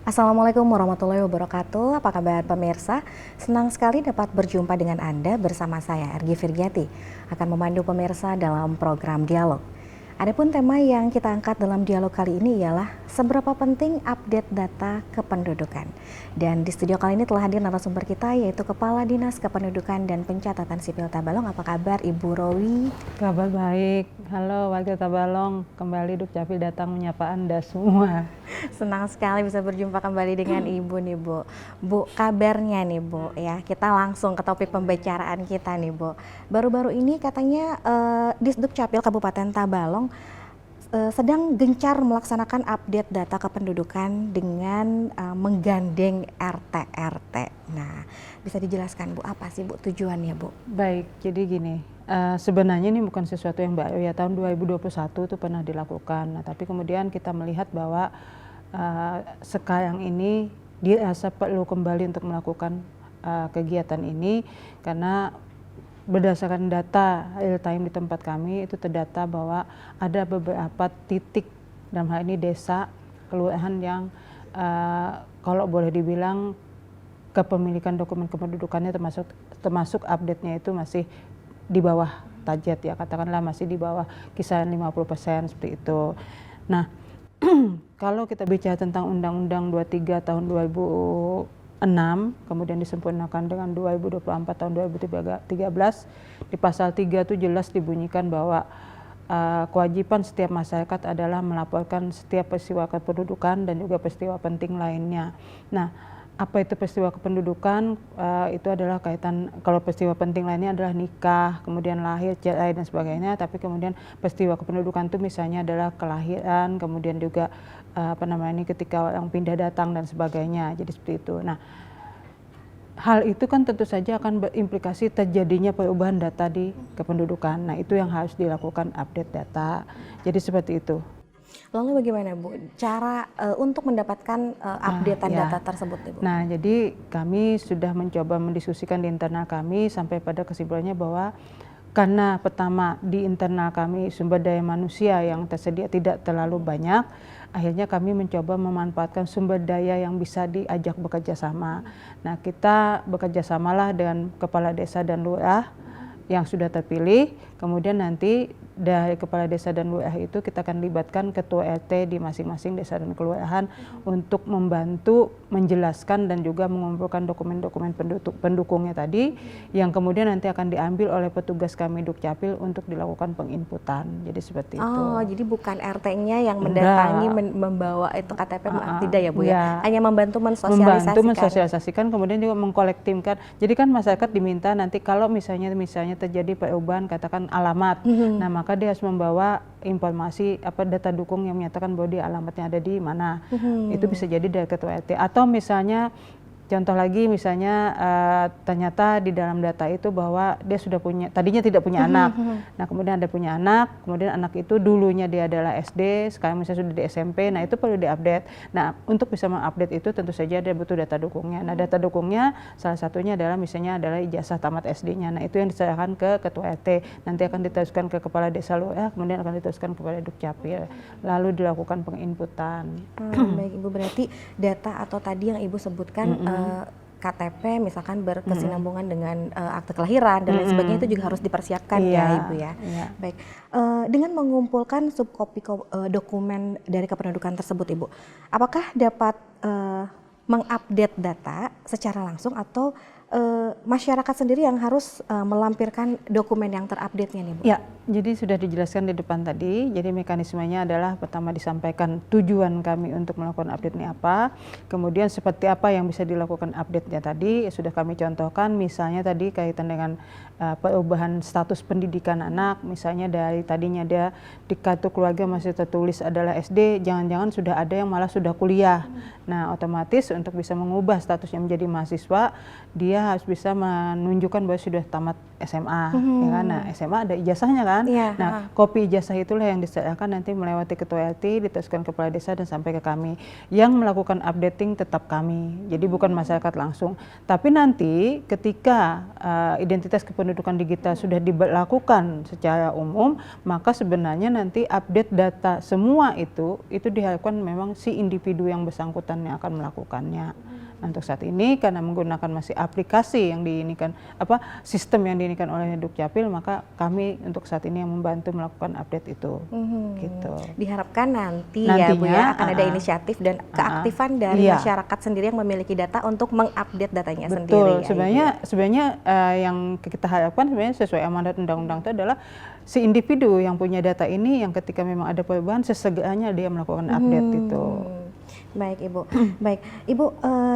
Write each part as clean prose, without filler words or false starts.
Assalamualaikum warahmatullahi wabarakatuh. Apa kabar pemirsa? Senang sekali dapat berjumpa dengan Anda bersama saya Ergi Firgiati akan memandu pemirsa dalam program Dialog. Adapun tema yang kita angkat dalam dialog kali ini ialah seberapa penting update data kependudukan. Dan di studio kali ini telah hadir narasumber kita yaitu Kepala Dinas Kependudukan dan Pencatatan Sipil Tabalong. Apa kabar Ibu Rowi? Kabar baik. Halo warga Tabalong, kembali Dukcapil datang menyapa Anda semua. Senang sekali bisa berjumpa kembali dengan Ibu nih Bu. Bu, kabarnya nih Bu ya. Kita langsung ke topik pembicaraan kita nih Bu. Baru-baru ini katanya Disdukcapil Kabupaten Tabalong sedang gencar melaksanakan update data kependudukan dengan menggandeng RT-RT. Nah, bisa dijelaskan Bu apa sih Bu tujuannya Bu? Baik, jadi gini, sebenarnya ini bukan sesuatu yang baru ya, tahun 2021 itu pernah dilakukan. Nah, tapi kemudian kita melihat bahwa sekarang ini dirasa perlu kembali untuk melakukan kegiatan ini karena berdasarkan data real time di tempat kami itu terdata bahwa ada beberapa titik dalam hal ini desa, kelurahan yang kalau boleh dibilang kepemilikan dokumen kependudukannya termasuk update-nya itu masih di bawah target ya, katakanlah masih di bawah kisaran 50% seperti itu. Nah, kalau kita bicara tentang Undang-Undang 23 tahun 2006, kemudian disempurnakan dengan 2024 tahun 2013, di pasal 3 itu jelas dibunyikan bahwa kewajiban setiap masyarakat adalah melaporkan setiap peristiwa kependudukan dan juga peristiwa penting lainnya. Nah, apa itu peristiwa kependudukan? Itu adalah kaitan, kalau peristiwa penting lainnya adalah nikah, kemudian lahir, cerai dan sebagainya. Tapi kemudian peristiwa kependudukan itu misalnya adalah kelahiran, kemudian juga ketika orang pindah datang dan sebagainya. Jadi seperti itu. Nah, hal itu kan tentu saja akan berimplikasi terjadinya perubahan data di kependudukan. Nah, itu yang harus dilakukan update data. Jadi seperti itu. Lalu bagaimana Bu cara untuk mendapatkan updatean data tersebut Bu? Nah, jadi kami sudah mencoba mendiskusikan di internal kami sampai pada kesimpulannya bahwa karena pertama di internal kami sumber daya manusia yang tersedia tidak terlalu banyak, akhirnya kami mencoba memanfaatkan sumber daya yang bisa diajak bekerja sama. Nah, kita bekerja samalah dengan kepala desa dan lurah yang sudah terpilih, kemudian nanti dari kepala desa dan lurah itu kita akan libatkan ketua RT di masing-masing desa dan kelurahan untuk membantu menjelaskan dan juga mengumpulkan dokumen-dokumen pendukungnya tadi yang kemudian nanti akan diambil oleh petugas kami Dukcapil untuk dilakukan penginputan. Jadi seperti itu. Oh, jadi bukan RT-nya yang mendatangi membawa itu KTP tidak ya Bu ya? Hanya membantu mensosialisasikan, kemudian juga mengkolektifkan. Jadi kan masyarakat diminta nanti kalau misalnya terjadi perubahan katakan alamat. Nah, maka dia harus membawa informasi data dukung yang menyatakan bahwa dia alamatnya ada di mana. Itu bisa jadi dari ketua RT atau misalnya contoh lagi misalnya ternyata di dalam data itu bahwa dia sudah tadinya tidak punya anak. Nah, kemudian ada punya anak, kemudian anak itu dulunya dia adalah SD, sekarang misalnya sudah di SMP. Nah, itu perlu diupdate. Nah, untuk bisa mengupdate itu tentu saja dia butuh data dukungnya. Nah, data dukungnya salah satunya adalah misalnya adalah ijazah tamat SD-nya. Nah, itu yang diserahkan ke ketua RT. Nanti akan diteruskan ke kepala desa lurah, kemudian akan diteruskan kepada Dukcapil. Lalu dilakukan penginputan. Baik Ibu, berarti data atau tadi yang Ibu sebutkan KTP misalkan berkesinambungan dengan akte kelahiran dan lain sebagainya itu juga harus dipersiapkan ya Ibu ya. Baik, dengan mengumpulkan subkopi dokumen dari kependudukan tersebut Ibu, apakah dapat mengupdate data secara langsung atau masyarakat sendiri yang harus melampirkan dokumen yang terupdate-nya nih Bu? Ya, jadi sudah dijelaskan di depan tadi. Jadi mekanismenya adalah pertama disampaikan tujuan kami untuk melakukan update ini apa, kemudian seperti apa yang bisa dilakukan update-nya tadi sudah kami contohkan. Misalnya tadi kaitan dengan perubahan status pendidikan anak, misalnya dari tadinya dia di kartu keluarga masih tertulis adalah SD, jangan-jangan sudah ada yang malah sudah kuliah. Nah, otomatis untuk bisa mengubah statusnya menjadi mahasiswa, dia dia harus bisa menunjukkan bahwa sudah tamat SMA, ya kan? Nah, SMA ada ijazahnya kan? Nah, kopi ijazah itulah yang disediakan nanti melewati ketua LT, diteruskan kepala desa dan sampai ke kami. Yang melakukan updating tetap kami, jadi bukan masyarakat langsung. Tapi nanti ketika identitas kependudukan digital sudah dilakukan secara umum, maka sebenarnya nanti update data semua itu diharapkan memang si individu yang bersangkutan yang akan melakukannya. Nah, untuk saat ini karena menggunakan masih aplikasi yang diinikan sistem yang diinikan oleh Dukcapil, maka kami untuk saat ini yang membantu melakukan update itu. Gitu. Diharapkan nantinya ya Bu ya akan ada inisiatif dan keaktifan dari masyarakat sendiri yang memiliki data untuk mengupdate datanya sendiri. Betul. Sebenarnya yang kita harapkan sebenarnya sesuai amanat undang-undang itu adalah si individu yang punya data ini yang ketika memang ada perubahan sesegeranya dia melakukan update itu. Baik Ibu, baik Ibu,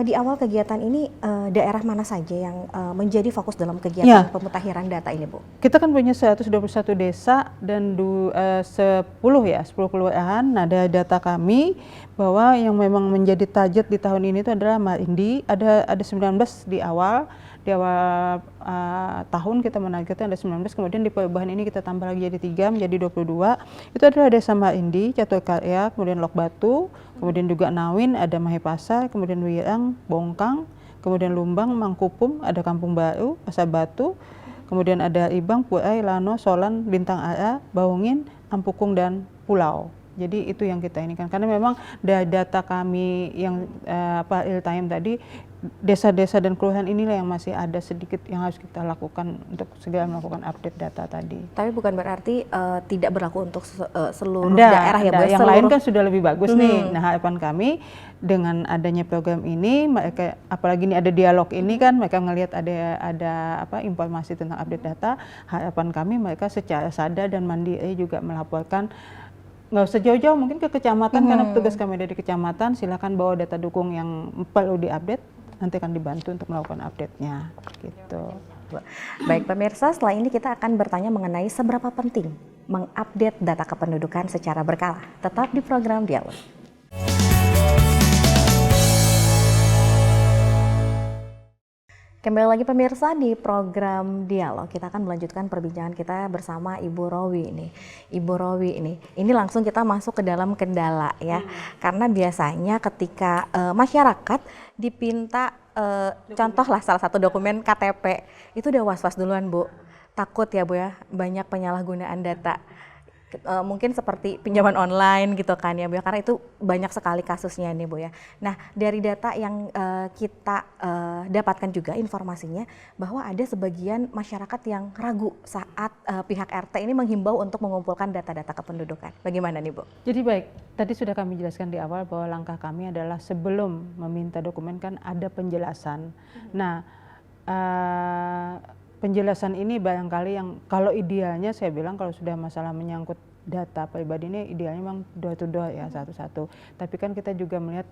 di awal kegiatan ini daerah mana saja yang menjadi fokus dalam kegiatan pemutakhiran data ini Bu? Kita kan punya 121 desa dan 10 kelurahan. Nah, dari data kami bahwa yang memang menjadi target di tahun ini itu adalah Marindi, ada 19 di awal tahun kita menargetkan ada 19, kemudian di perubahan ini kita tambah lagi jadi 3 menjadi 22. Itu adalah desa Marindi, Caturkarya, kemudian Lok Batu, kemudian juga Nawin, ada Mahipasar, kemudian Wirang, Bongkang, kemudian Lumbang, Mangkupum, ada Kampung Baru, Pasar Batu, kemudian ada Ibang, Purai, Lano, Solan, Bintang Ara, Baungin, Ampukung, dan Pulau. Jadi itu yang kita ini kan, karena memang data kami yang real time tadi, desa-desa dan kelurahan inilah yang masih ada sedikit yang harus kita lakukan untuk segera melakukan update data tadi. Tapi bukan berarti tidak berlaku untuk seluruh daerah ya Bu? Yang lain kan sudah lebih bagus nih. Nah, harapan kami dengan adanya program ini, mereka apalagi ini ada dialog ini kan, mereka melihat ada informasi tentang update data. Harapan kami mereka secara sadar dan mandiri juga melaporkan. Nggak usah jauh-jauh, mungkin ke kecamatan karena petugas kami ada di kecamatan, silakan bawa data dukung yang perlu diupdate, nanti akan dibantu untuk melakukan update-nya gitu. Baik pemirsa, setelah ini kita akan bertanya mengenai seberapa penting mengupdate data kependudukan secara berkala. Tetap di program Dialog. Kembali lagi pemirsa di program Dialog, kita akan melanjutkan perbincangan kita bersama Ibu Rowi ini. Ibu Rowi ini langsung kita masuk ke dalam kendala ya, karena biasanya ketika masyarakat dipinta contohlah salah satu dokumen KTP, itu udah was-was duluan Bu, takut ya Bu ya, banyak penyalahgunaan data. Mungkin seperti pinjaman online gitu kan ya Bu ya, karena itu banyak sekali kasusnya nih Bu ya. Nah, dari data yang kita dapatkan juga informasinya bahwa ada sebagian masyarakat yang ragu saat pihak RT ini menghimbau untuk mengumpulkan data-data kependudukan. Bagaimana nih Bu? Jadi baik, tadi sudah kami jelaskan di awal bahwa langkah kami adalah sebelum meminta dokumen kan ada penjelasan. Nah, penjelasan ini barangkali yang kalau idealnya saya bilang kalau sudah masalah menyangkut data pribadi ini idealnya memang door to door ya satu-satu. Tapi kan kita juga melihat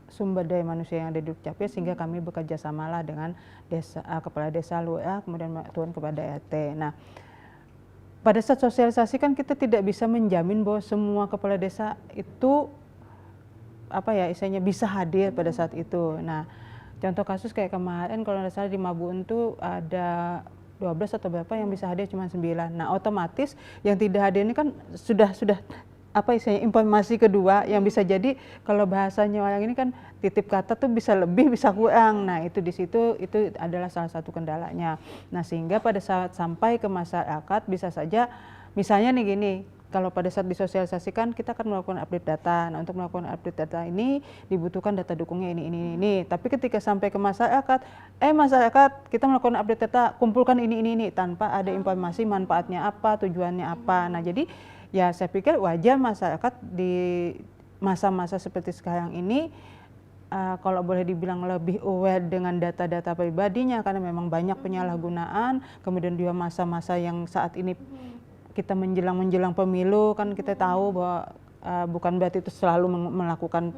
sumber daya manusia yang ada di Dukcapil sehingga kami bekerja samalah dengan kepala desa, lurah, kemudian turun kepada RT. Nah, pada saat sosialisasi kan kita tidak bisa menjamin bahwa semua kepala desa itu istilahnya bisa hadir pada saat itu. Nah, contoh kasus kayak kemarin kalau tidak salah di Mabun itu ada 12 atau berapa yang bisa hadir cuma 9. Nah, otomatis yang tidak hadir ini kan sudah istilahnya informasi kedua yang bisa jadi kalau bahasanya orang ini kan titip kata tuh bisa lebih bisa kurang. Nah, itu di situ itu adalah salah satu kendalanya. Nah, sehingga pada saat sampai ke masyarakat bisa saja misalnya nih gini, kalau pada saat disosialisasikan kita akan melakukan update data. Nah, untuk melakukan update data ini dibutuhkan data dukungnya ini. Tapi ketika sampai ke masyarakat, masyarakat kita melakukan update data, kumpulkan ini tanpa ada informasi manfaatnya apa, tujuannya apa. Nah, jadi ya saya pikir wajar masyarakat di masa-masa seperti sekarang ini kalau boleh dibilang lebih aware dengan data-data pribadinya karena memang banyak penyalahgunaan, kemudian juga masa-masa yang saat ini kita menjelang pemilu kan kita tahu bahwa bukan berarti itu selalu melakukan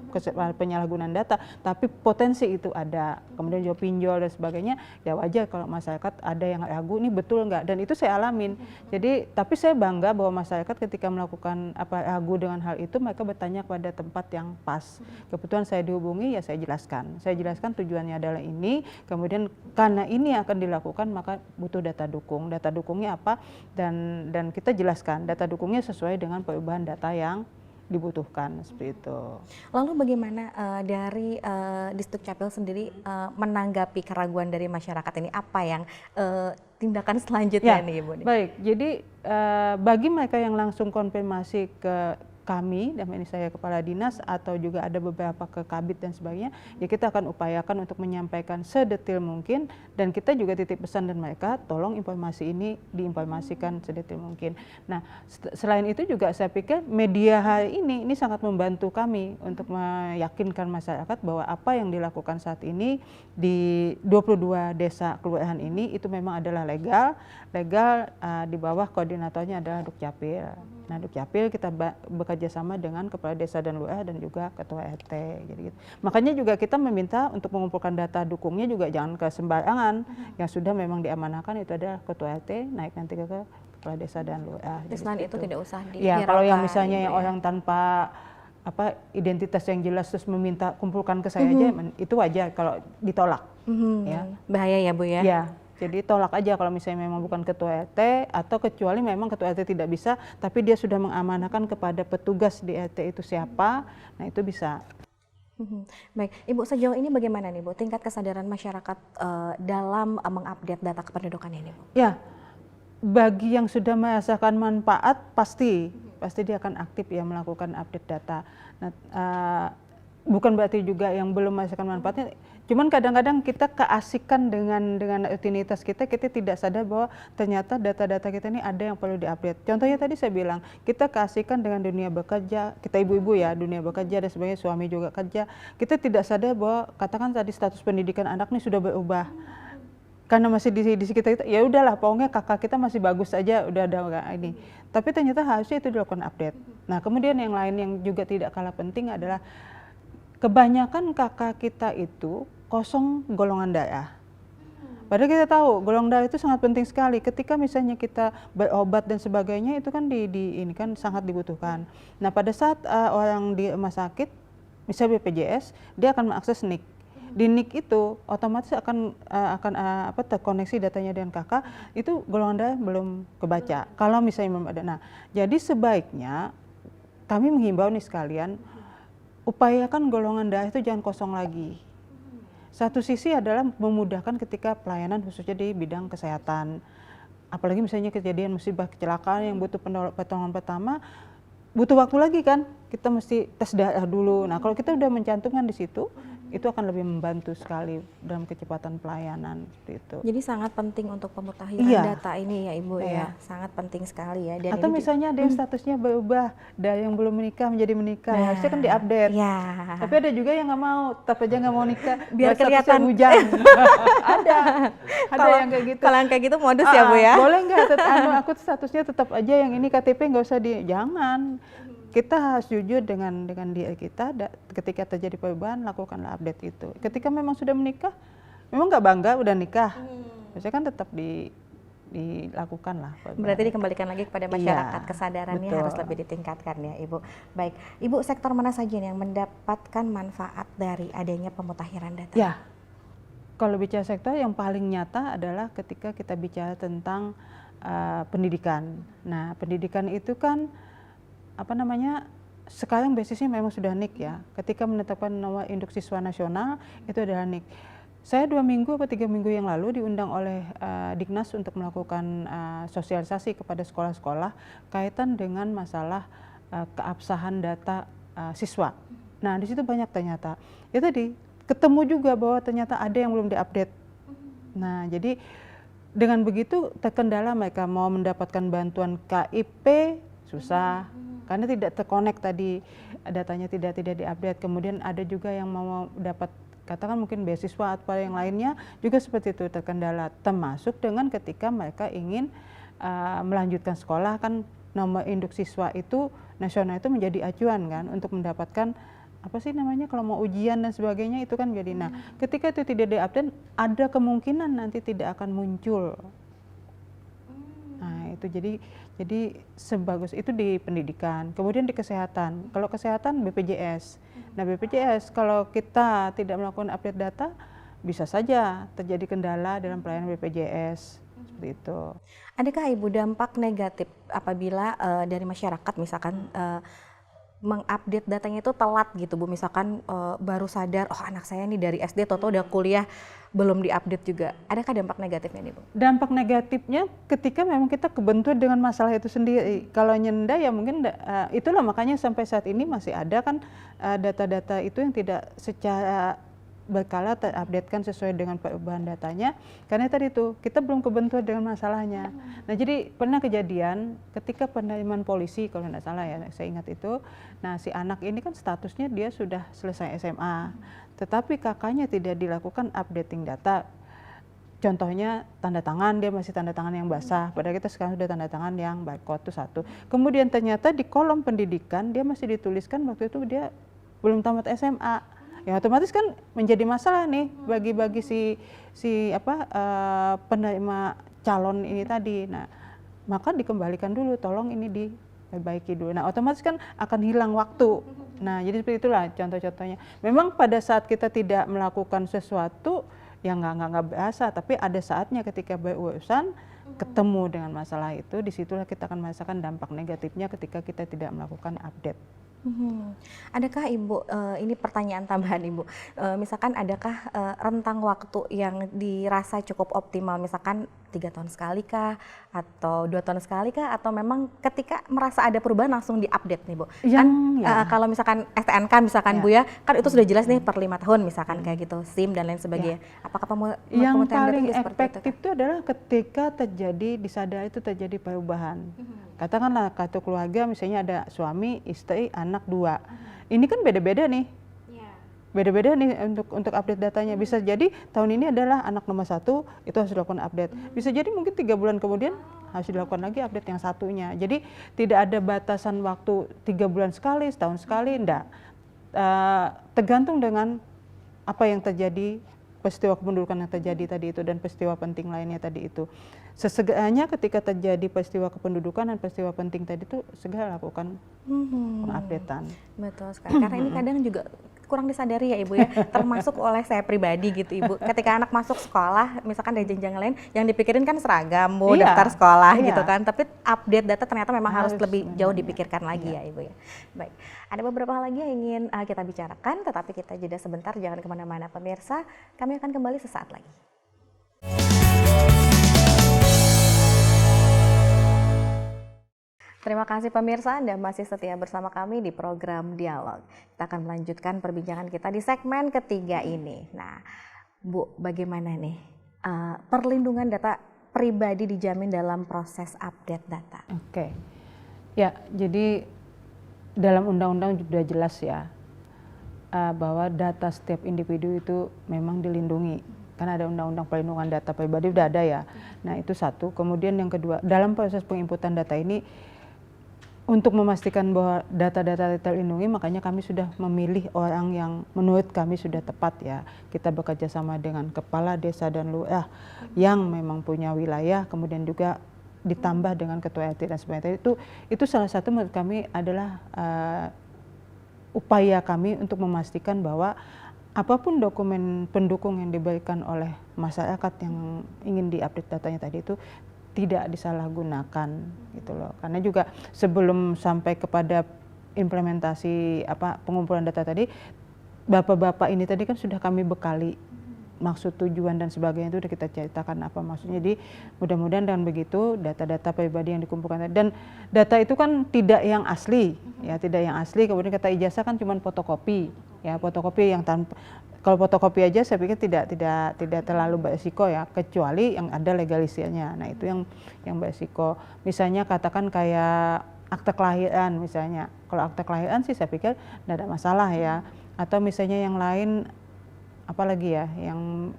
penyalahgunaan data, tapi potensi itu ada. Kemudian jual pinjol dan sebagainya, ya wajar kalau masyarakat ada yang ragu ini betul nggak, dan itu saya alamin. Jadi tapi saya bangga bahwa masyarakat ketika melakukan ragu dengan hal itu, mereka bertanya kepada tempat yang pas. Kebetulan saya dihubungi, ya saya jelaskan tujuannya adalah ini, kemudian karena ini akan dilakukan maka butuh data dukung. Data dukungnya apa, dan kita jelaskan data dukungnya sesuai dengan perubahan data yang dibutuhkan, seperti itu. Lalu bagaimana dari Disdukcapil sendiri menanggapi keraguan dari masyarakat ini? Apa yang tindakan selanjutnya nih Ibu? Baik, jadi bagi mereka yang langsung konfirmasi ke kami, dan ini saya kepala dinas atau juga ada beberapa ke Kabid dan sebagainya, ya kita akan upayakan untuk menyampaikan sedetil mungkin, dan kita juga titip pesan dan mereka tolong informasi ini diinformasikan sedetil mungkin. Nah, selain itu juga saya pikir media hari ini sangat membantu kami untuk meyakinkan masyarakat bahwa apa yang dilakukan saat ini di 22 desa kelurahan ini itu memang adalah legal di bawah koordinatornya adalah Dukcapil. Nah, Dukcapil kita bekerja sama dengan kepala desa dan lurah dan juga ketua RT, gitu. Makanya juga kita meminta untuk mengumpulkan data dukungnya juga jangan ke sembarangan. Yang sudah memang diamanahkan itu adalah ketua RT, naik nanti ke kepala desa dan lurah. Selain itu tidak usah ya, kalau yang misalnya yang orang tanpa identitas yang jelas terus meminta kumpulkan ke saya aja, itu wajar kalau ditolak. Ya. Bahaya ya Bu ya? Ya. Jadi tolak aja kalau misalnya memang bukan ketua RT, atau kecuali memang ketua RT tidak bisa, tapi dia sudah mengamanahkan kepada petugas di RT itu siapa, nah itu bisa. Baik, Ibu sejauh ini bagaimana nih Bu tingkat kesadaran masyarakat dalam mengupdate data kependudukan ini Bu? Ya, bagi yang sudah merasakan manfaat pasti dia akan aktif ya melakukan update data. Nah, bukan berarti juga yang belum merasakan manfaatnya. Cuman kadang-kadang kita keasikan dengan rutinitas kita tidak sadar bahwa ternyata data-data kita ini ada yang perlu diupdate. Contohnya tadi saya bilang, kita keasikan dengan dunia bekerja, kita ibu-ibu ya, dunia bekerja dan sebagainya, suami juga kerja. Kita tidak sadar bahwa katakan tadi status pendidikan anak ini sudah berubah. Karena masih di sekitar kita, ya udahlah pokoknya kakak kita masih bagus aja, udah ada ini. Tapi ternyata harusnya itu dilakukan update. Nah, kemudian yang lain yang juga tidak kalah penting adalah kebanyakan kakak kita itu kosong golongan darah. Padahal kita tahu golongan darah itu sangat penting sekali. Ketika misalnya kita berobat dan sebagainya itu kan ini kan sangat dibutuhkan. Nah, pada saat orang di rumah sakit, misalnya BPJS, dia akan mengakses NIK. Di NIK itu otomatis akan terkoneksi datanya dengan kakak, itu golongan darah belum kebaca. Kalau misalnya belum ada. Nah, jadi sebaiknya kami menghimbau nih sekalian, upayakan golongan darah itu jangan kosong lagi. Satu sisi adalah memudahkan ketika pelayanan khususnya di bidang kesehatan. Apalagi misalnya kejadian musibah kecelakaan yang butuh pertolongan pertama, butuh waktu lagi kan, kita mesti tes darah dulu. Nah, kalau kita udah mencantumkan di situ, itu akan lebih membantu sekali dalam kecepatan pelayanan seperti itu. Jadi sangat penting untuk pemutahiran data ini ya Ibu ya, sangat penting sekali ya. Dan atau misalnya ada yang statusnya berubah dari yang belum menikah menjadi menikah, harusnya kan diupdate. Tapi ada juga yang nggak mau, tetap aja nggak mau nikah, biar kelihatan bujang. ada yang kayak gitu. Kalau yang kayak gitu modus ya Bu ya. Boleh nggak? Aku statusnya tetap aja yang ini KTP nggak usah jangan. Kita harus jujur dengan diri kita. Ketika terjadi perubahan, lakukanlah update itu. Ketika memang sudah menikah, memang nggak bangga udah nikah, biasanya kan tetap dilakukan lah. Berarti dikembalikan lagi kepada masyarakat, kesadarannya harus lebih ditingkatkan ya Ibu. Baik, Ibu sektor mana saja yang mendapatkan manfaat dari adanya pemutahiran data? Ya, kalau bicara sektor yang paling nyata adalah ketika kita bicara tentang pendidikan. Nah, pendidikan itu kan sekarang basisnya memang sudah NIK ya. Ketika menetapkan nomor induk siswa nasional itu adalah NIK. Saya 2 minggu atau 3 minggu yang lalu diundang oleh Dignas untuk melakukan sosialisasi kepada sekolah-sekolah kaitan dengan masalah keabsahan data siswa. Nah, di situ banyak ternyata. Ya tadi ketemu juga bahwa ternyata ada yang belum diupdate. Nah, jadi dengan begitu terkendala mereka mau mendapatkan bantuan KIP susah. Karena tidak terkonek tadi datanya tidak diupdate. Kemudian ada juga yang mau dapat katakan mungkin beasiswa atau yang lainnya juga seperti itu terkendala. Termasuk dengan ketika mereka ingin melanjutkan sekolah kan nomor induk siswa itu nasional itu menjadi acuan kan untuk mendapatkan apa sih namanya kalau mau ujian dan sebagainya itu kan jadi. Nah, ketika itu tidak diupdate, ada kemungkinan nanti tidak akan muncul. Nah, itu jadi sebagus itu di pendidikan, kemudian di kesehatan. Kalau kesehatan BPJS. Nah, BPJS kalau kita tidak melakukan update data bisa saja terjadi kendala dalam pelayanan BPJS. Seperti itu. Adakah Ibu dampak negatif apabila dari masyarakat misalkan mengupdate datanya itu telat gitu Bu, misalkan baru sadar oh anak saya nih dari SD toto udah kuliah belum diupdate juga, adakah dampak negatifnya nih Bu? Dampak negatifnya ketika memang kita kebentur dengan masalah itu sendiri. Kalau nyenda ya mungkin itulah makanya sampai saat ini masih ada kan data-data itu yang tidak secara berkala terupdatekan sesuai dengan perubahan datanya, karena tadi itu kita belum kebentur dengan masalahnya. Nah, jadi pernah kejadian ketika penerimaan polisi kalau tidak salah ya, saya ingat itu. Nah, si anak ini kan statusnya dia sudah selesai SMA, tetapi kakaknya tidak dilakukan updating data. Contohnya tanda tangan, dia masih tanda tangan yang basah, padahal kita sekarang sudah tanda tangan yang barcode itu satu. Kemudian ternyata di kolom pendidikan dia masih dituliskan waktu itu dia belum tamat SMA. Ya otomatis kan menjadi masalah nih bagi penerima calon ini tadi. Nah, maka dikembalikan dulu, tolong ini diperbaiki dulu. Nah, otomatis kan akan hilang waktu. Nah, jadi seperti itulah contoh-contohnya. Memang pada saat kita tidak melakukan sesuatu yang nggak berasa, tapi ada saatnya ketika berurusan ketemu dengan masalah itu, disitulah kita akan merasakan dampak negatifnya ketika kita tidak melakukan update. Adakah Ibu, ini pertanyaan tambahan Ibu, misalkan adakah rentang waktu yang dirasa cukup optimal, misalkan 3 tahun sekali kah, atau 2 tahun sekali kah, atau memang ketika merasa ada perubahan langsung diupdate nih Bu? Kalau misalkan STNK misalkan Bu ya, kan itu sudah jelas nih per 5 tahun misalkan kayak gitu, SIM dan lain sebagainya. Apakah yang paling efektif itu adalah ketika disadari itu terjadi perubahan. Katakanlah kartu keluarga misalnya ada suami, istri, anak 2. Ini kan beda-beda nih. Beda-beda nih untuk update datanya. Bisa jadi tahun ini adalah anak nomor 1, itu harus dilakukan update. Bisa jadi mungkin 3 bulan kemudian harus dilakukan lagi update yang satunya. Jadi tidak ada batasan waktu 3 bulan sekali, setahun sekali, enggak. Tergantung dengan apa yang terjadi, peristiwa kependudukan yang terjadi tadi itu dan peristiwa penting lainnya tadi itu. Sesegeranya ketika terjadi peristiwa kependudukan dan peristiwa penting tadi itu segera lakukan pengupdatean. Betul sekali, karena ini kadang juga kurang disadari ya Ibu ya, termasuk oleh saya pribadi gitu Ibu. Ketika anak masuk sekolah, misalkan dari jenjang lain, yang dipikirin kan seragam, Bu, daftar sekolah gitu kan. Tapi update data ternyata memang harus lebih jauh dipikirkan lagi ya Ibu ya. Baik, ada beberapa hal lagi yang ingin kita bicarakan, tetapi kita jeda sebentar, jangan kemana-mana pemirsa. Kami akan kembali sesaat lagi. Terima kasih pemirsa, Anda masih setia bersama kami di program Dialog. Kita akan melanjutkan perbincangan kita di segmen ketiga ini. Nah, Bu, bagaimana nih perlindungan data pribadi dijamin dalam proses update data? Oke, ya jadi dalam undang-undang sudah jelas ya bahwa data setiap individu itu memang dilindungi. Karena ada undang-undang perlindungan data pribadi sudah ada ya. Nah itu satu. Kemudian yang kedua, dalam proses penginputan data ini untuk memastikan bahwa data-data terlindungi, makanya kami sudah memilih orang yang menurut kami sudah tepat ya. Kita bekerja sama dengan kepala desa dan lurah yang memang punya wilayah, kemudian juga ditambah dengan ketua RT dan sebagainya. Itu salah satu menurut kami adalah upaya kami untuk memastikan bahwa apapun dokumen pendukung yang diberikan oleh masyarakat yang ingin diupdate datanya tadi itu tidak disalahgunakan gitu loh. Karena juga sebelum sampai kepada implementasi pengumpulan data tadi, bapak-bapak ini tadi kan sudah kami bekali maksud, tujuan dan sebagainya, itu sudah kita ceritakan apa maksudnya. Jadi mudah-mudahan dengan begitu data-data pribadi yang dikumpulkan dan data itu kan tidak yang asli ya, tidak yang asli. Kemudian kata ijazah kan cuma fotokopi ya, fotokopi yang tanpa, kalau fotokopi aja saya pikir tidak terlalu beresiko ya, kecuali yang ada legalisirnya. Nah itu yang beresiko. Misalnya katakan kayak akte kelahiran misalnya. Kalau akte kelahiran sih saya pikir tidak ada masalah ya. Atau misalnya yang lain apalagi ya yang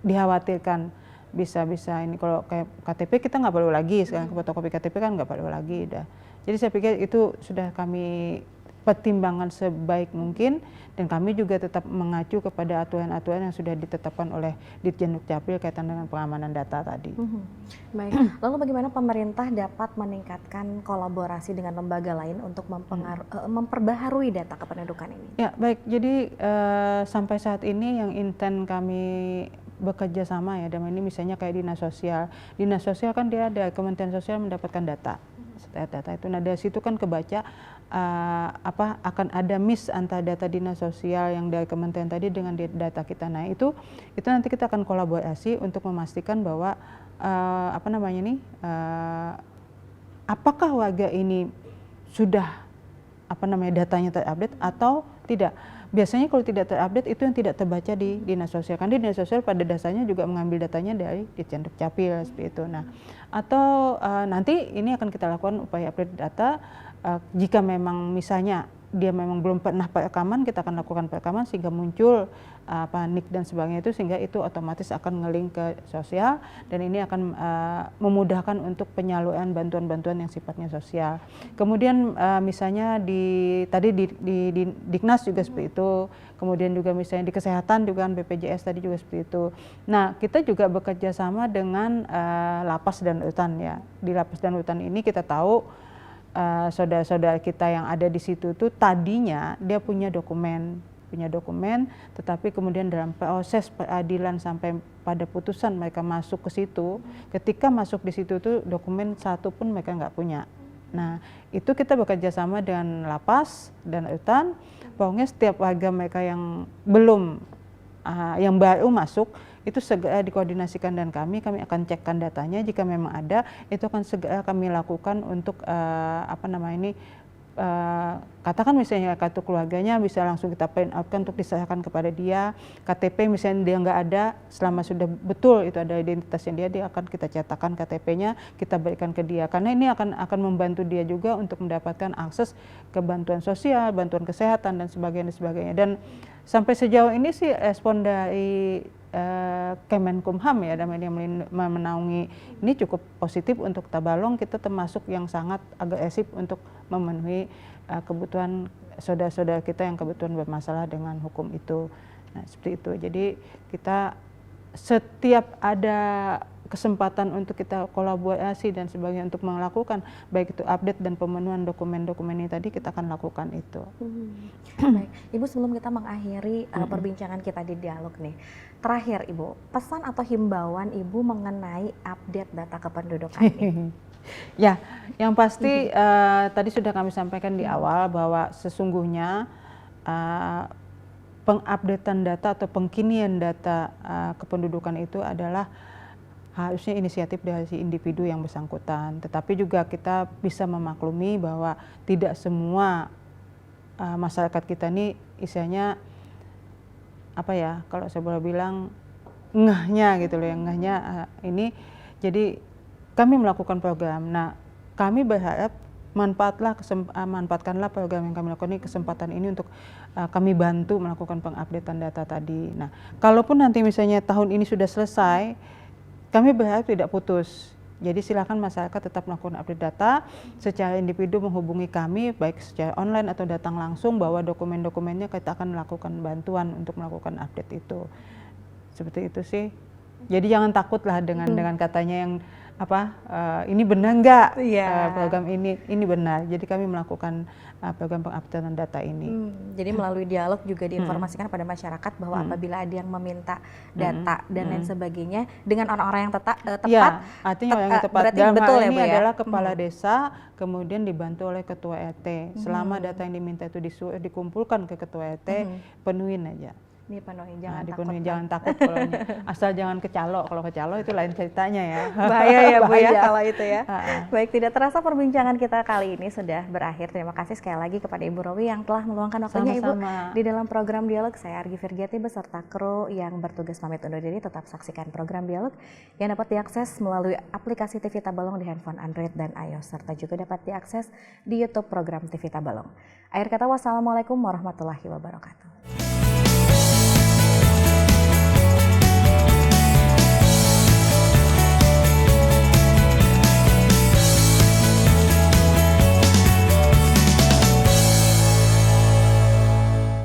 dikhawatirkan bisa ini, kalau kayak KTP kita nggak perlu lagi sekarang, fotokopi KTP kan nggak perlu lagi, udah Jadi saya pikir itu sudah kami pertimbangkan sebaik mungkin, dan kami juga tetap mengacu kepada aturan-aturan yang sudah ditetapkan oleh Ditjen Dukcapil kaitan dengan pengamanan data tadi. Baik, lalu bagaimana pemerintah dapat meningkatkan kolaborasi dengan lembaga lain untuk memperbaharui data kependudukan ini? Ya, baik. Jadi sampai saat ini yang intent kami bekerja sama ya, dalam ini misalnya kayak Dinas Sosial. Dinas Sosial kan dia ada, Kementerian Sosial mendapatkan data. Data itu, nah dari situ kan kebaca akan ada miss antara data Dinas Sosial yang dari kementerian tadi dengan data kita. Nah itu nanti kita akan kolaborasi untuk memastikan bahwa apakah warga ini sudah datanya terupdate atau tidak. Biasanya kalau tidak terupdate itu yang tidak terbaca di Dinas Sosial. Kan di Dinas Sosial pada dasarnya juga mengambil datanya dari Ditjen Dukcapil seperti itu. Nah, atau nanti ini akan kita lakukan upaya update data jika memang misalnya dia memang belum pernah perekaman, kita akan lakukan perekaman sehingga muncul NIK dan sebagainya itu, sehingga itu otomatis akan nge-link ke sosial, dan ini akan memudahkan untuk penyaluran bantuan-bantuan yang sifatnya sosial. Kemudian misalnya tadi di Diknas juga seperti itu, kemudian juga misalnya di kesehatan juga kan BPJS tadi juga seperti itu. Nah, kita juga bekerja sama dengan Lapas dan Rutan ya. Di Lapas dan Rutan ini kita tahu saudara-saudara kita yang ada di situ tuh tadinya dia punya dokumen, tetapi kemudian dalam proses peradilan sampai pada putusan mereka masuk ke situ, ketika masuk di situ tuh dokumen satu pun mereka nggak punya. Nah, itu kita bekerja sama dengan Lapas dan Rutan, pokoknya setiap warga mereka yang belum yang baru masuk itu segera dikoordinasikan dan kami akan cekkan datanya. Jika memang ada, itu akan segera kami lakukan untuk katakan misalnya kartu keluarganya bisa langsung kita print out untuk diserahkan kepada dia. KTP misalnya dia nggak ada, selama sudah betul itu ada identitasnya dia akan kita cetakkan KTP-nya, kita berikan ke dia, karena ini akan membantu dia juga untuk mendapatkan akses ke bantuan sosial, bantuan kesehatan dan sebagainya. Dan sampai sejauh ini sih respon dari Kemenkumham ya, dalam yang menaungi ini cukup positif untuk Tabalong. Kita termasuk yang sangat agresif untuk memenuhi kebutuhan saudara-saudara kita yang kebetulan bermasalah dengan hukum itu. Nah, seperti itu. Jadi kita setiap ada kesempatan untuk kita kolaborasi dan sebagainya untuk melakukan baik itu update dan pemenuhan dokumen-dokumen ini tadi, kita akan lakukan itu. Baik, Ibu, sebelum kita mengakhiri perbincangan kita di dialog nih, terakhir Ibu, pesan atau himbauan Ibu mengenai update data kependudukan ini? Ya, yang pasti tadi sudah kami sampaikan di awal bahwa sesungguhnya pengupdatean data atau pengkinian data kependudukan itu adalah harusnya inisiatif dari si individu yang bersangkutan, tetapi juga kita bisa memaklumi bahwa tidak semua masyarakat kita ini istilahnya kalau saya boleh bilang ngehnya gitu loh, yang ngehnya ini. Jadi kami melakukan program. Nah, kami berharap manfaatkanlah program yang kami lakukan ini, kesempatan ini untuk kami bantu melakukan pengupdatean data tadi. Nah, kalaupun nanti misalnya tahun ini sudah selesai, kami berharap tidak putus. Jadi silakan masyarakat tetap melakukan update data secara individu, menghubungi kami baik secara online atau datang langsung, bawa dokumen-dokumennya, kita akan melakukan bantuan untuk melakukan update itu. Seperti itu sih. Jadi jangan takutlah dengan katanya yang ini benar nggak program ini benar. Jadi kami melakukan program pengupdatean data ini. Jadi melalui dialog juga diinformasikan pada masyarakat bahwa apabila ada yang meminta data dan lain sebagainya dengan orang-orang yang tepat, ya, artinya orang yang tepat. Dalam betul hal ini ya, Bu, adalah kepala desa, kemudian dibantu oleh ketua RT. Selama data yang diminta itu dikumpulkan ke ketua RT, penuhin aja. Dipenuhi, jangan takut kalau asal jangan kecalo. Kalau kecalo itu lain ceritanya ya. Bahaya ya Bu ya kalau itu ya. Baik, tidak terasa perbincangan kita kali ini sudah berakhir. Terima kasih sekali lagi kepada Ibu Rowi yang telah meluangkan waktunya Ibu di dalam program Dialog. Saya Argi Virgiati beserta kru yang bertugas pamit undur diri. Tetap saksikan program Dialog yang dapat diakses melalui aplikasi TV Tabalong di handphone Android dan iOS, serta juga dapat diakses di YouTube program TV Tabalong. Akhir kata, wassalamualaikum warahmatullahi wabarakatuh.